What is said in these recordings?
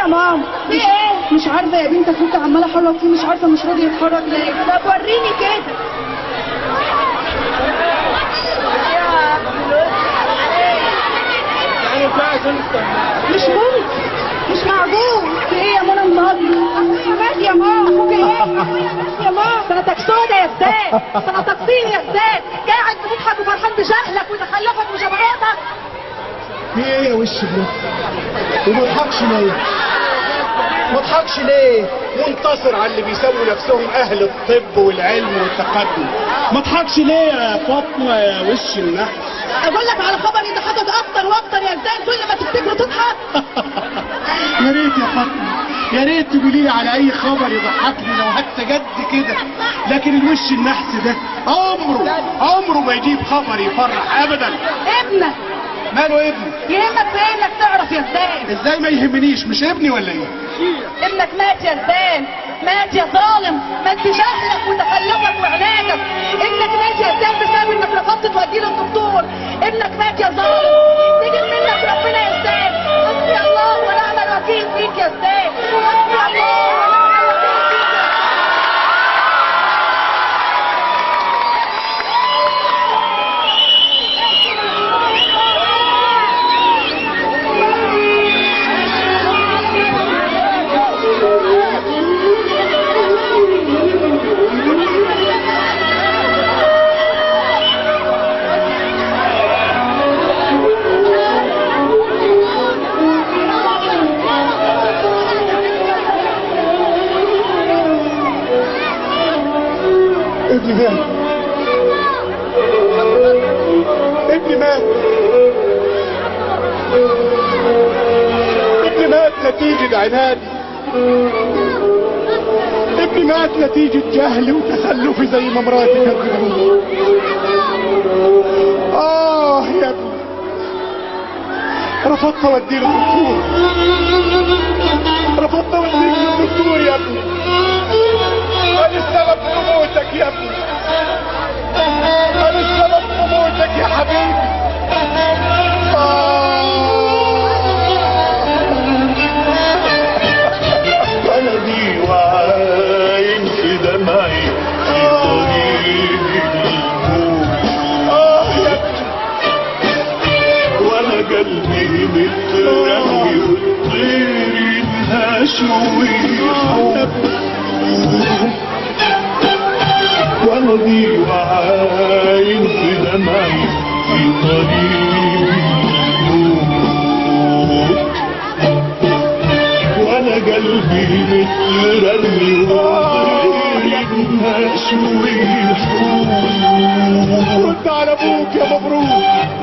ماما؟ في ايه؟ مش عارفه يا بنت اخوك عماله احرك فيه، مش عارفه مش راضي يتحرك ليه. طب وريني كده. مش ممكن، مش معقول. في ايه يا منى النهارده؟ مات يا ماما. اخوك ايه؟ يا ماما سنتك سودا يا استاذ، سنتك طين يا استاذ، قاعد بتضحك وفرحان بجهلك وتخلفك وجبروتك. في ايه يا وش ابنك؟ وما تضحكش ليه؟ ما تضحكش ليه؟ منتصر على اللي بيسموا نفسهم اهل الطب والعلم والتقدم. ما تضحكش ليه يا فاطمه يا وش النحس؟ اقول لك على خبر يضحكك اكتر واكتر يا استاذ، كل ما تفتكره تضحك. يا ريت يا فاطمه، يا ريت تقولي لي على اي خبر يضحكني لو حتى جد كده، لكن الوش النحس ده عمره ما يجيب خبر يفرح ابدا. ابنك ماله ابني؟ يهمك في انك تعرف يا استاذ. ازاي ما يهمنيش؟ مش ابني ولا ايه؟ ابنك مات يا زبان، مات يا ظالم، مات بجهلك وتخلفك وعنادك. ابنك مات يا زبان بسبب انك رفضت توديه للدكتور. ابنك مات يا ظالم، تيجي منك ربنا يا زبان. حسبي الله ونعم الوكيل فيك يا زبان، حسبي الله ونعم الوكيل فيك يا زبان. ابني مات، ابني مات، ابني مات نتيجة عنادي، ابني مات نتيجة جهلي وتخلفي زي ما مراتي كانت بتقول. يا ابني رفضت اوديه للدكتور، رفضت اوديه للدكتور يا ابني. انا السبب في موتك يا ابني، انا السبب في موتك يا حبيبي. ولدي وعاين في دمعي في طريق الموت. يا ابني وانا قلبي مترمي والطير ينهش ويحوم. ولدي وعاين في دمعي في طريق الموت. وانا قلبي مترمي والطير ينهش ويحوم. رد على ابوك يا مبروك،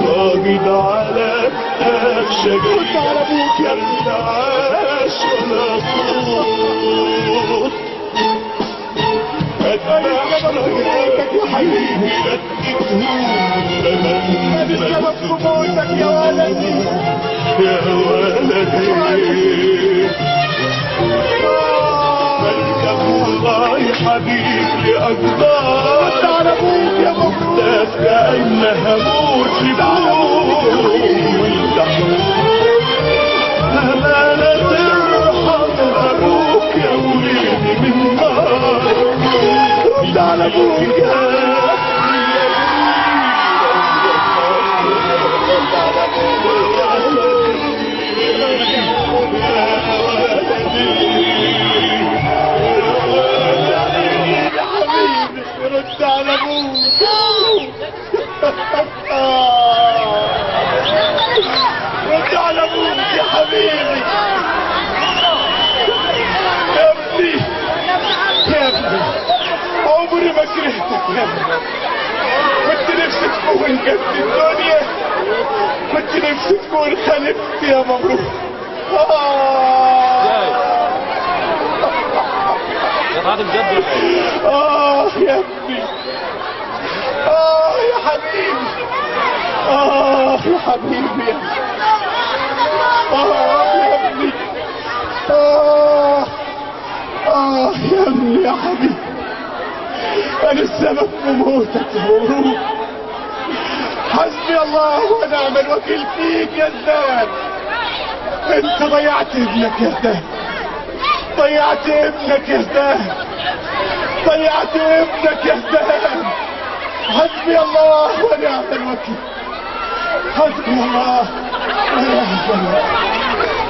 راقد على كتاف شجر. رد على ابوك يا ابني. عاش ولا صوت. موتك يا حبيبي، انا السبب في موتك يا ولدي، يا ولدي. ملكه الله حبيب لأقدار. رد على ابوك يا مبروك، داف كأنها موت لبوم والتحوم. أمانة ترحم أبوك يا وليدي من نار. رد على ابوك يا رد على ابوك. رد على ابوك يا حبيبي، يا ابني يا ابني. عمري ما كرهتك يا ابني، كنت نفسي تكون قد الدنيا، كنت نفسي تكون خليفتي يا مبروك. يا ابني، يا حبيبي، يا حبيبي، يا ابني، يا ابني يا حبيبي. انا السبب في موتك مبروك. حسبي الله ونعم الوكيل فيك يا زاد، انت ضيعت ابنك يا زاد. ضيعت ابنك يا زدان، ضيعت ابنك يا زدان. حسبي الله ونعم الوكيل، حسبي الله ونعم الوكيل.